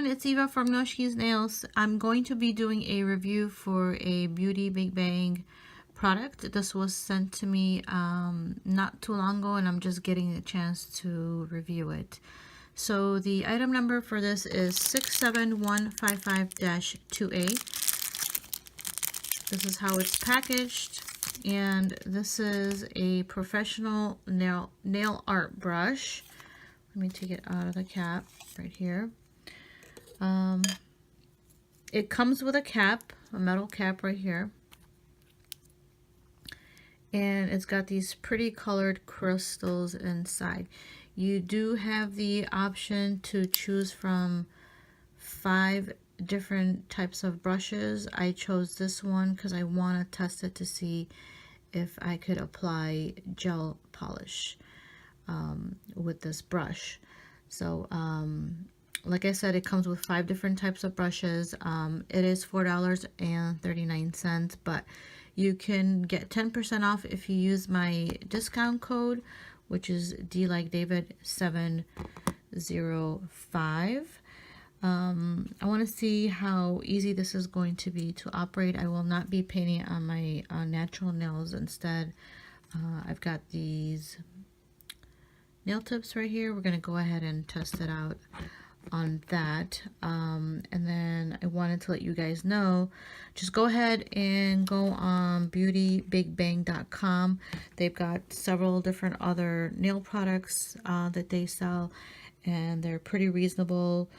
everyone, it's Eva from Noshki's Nails. I'm going to be doing a review for a Beauty Big Bang product. This was sent to me not too long ago, and I'm just getting a chance to review it. So the item number for this is 67155-2A. This is how it's packaged, and this is a professional nail art brush. Let me take it out of the cap right here. It comes with a cap, a metal cap right here. And it's got these pretty colored crystals inside. You do have the option to choose from 5 different types of brushes. I chose this one because I want to test it to see if I could apply gel polish with this brush. So like I said, it comes with 5 different types of brushes. It is $4.39, but you can get 10% off if you use my discount code, which is D like David 705. I want to see how easy this is going to be to operate. I will not be painting on my natural nails. Instead, I've got these nail tips right here. We're going to go ahead and test it out on that. And then I wanted to let you guys know, just go ahead and go on beautybigbang.com. They've got several different other nail products that they sell, and they're pretty reasonable.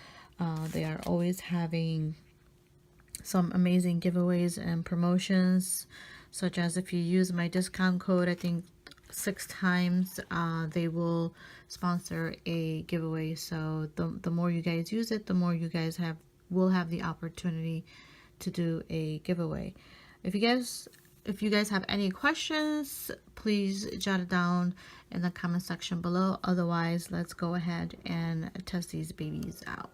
They are always having some amazing giveaways and promotions, such as if you use my discount code, I think 6 times, they will sponsor a giveaway. So the more you guys use it, the more you guys will have the opportunity to do a giveaway. If you guys have any questions, please jot it down in the comment section below. Otherwise, let's go ahead and test these babies out.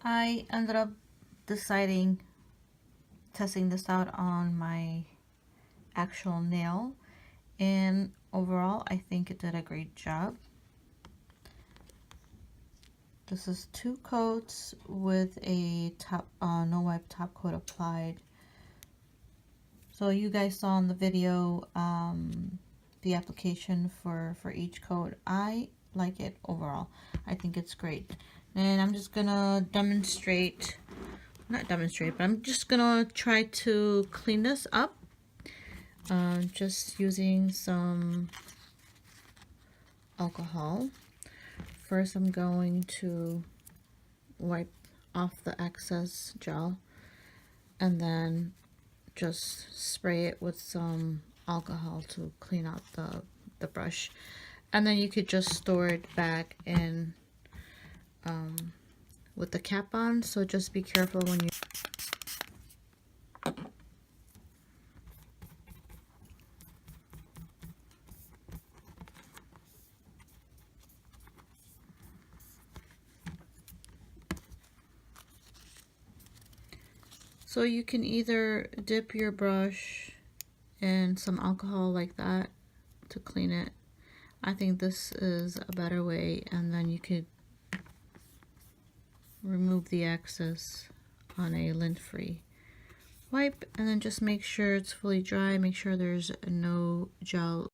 I ended up deciding testing this out on my actual nail, and overall I think it did a great job. This is 2 coats with a top no wipe top coat applied. So you guys saw in the video the application for each coat. I like it overall. I think it's great. And I'm just gonna but I'm just gonna try to clean this up, just using some alcohol. First, I'm going to wipe off the excess gel, and then just spray it with some alcohol to clean out the brush. And then you could just store it back in with the cap on, so just be careful when you So you can either dip your brush in some alcohol like that to clean it. I think this is a better way, and then you could remove the excess on a lint-free wipe, and then just make sure it's fully dry. Make sure there's no gel